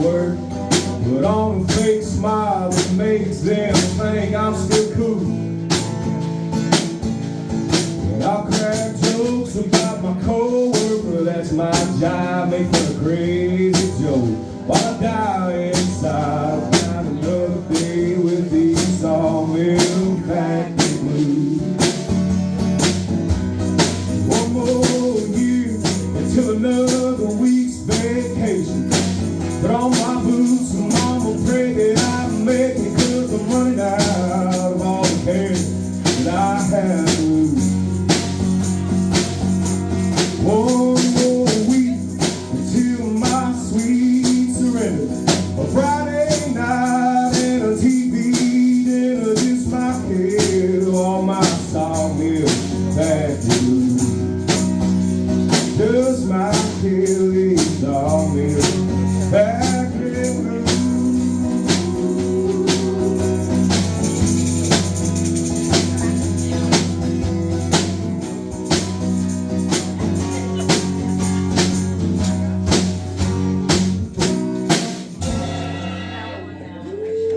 work. Put on a fake smile that makes them think I'm still cool. And I'll crack jokes about my coworker, that's my job, make for a crazy joke. While I die inside, find another day with these Sawmill factory blues. One more year until another week's vacation. Put on my boots and mama pray that I make it, 'cause I'm running out of all the cares that I have to lose. One more week until my sweet surrender. A Friday night and a TV dinner, just my kid on my Sawmill.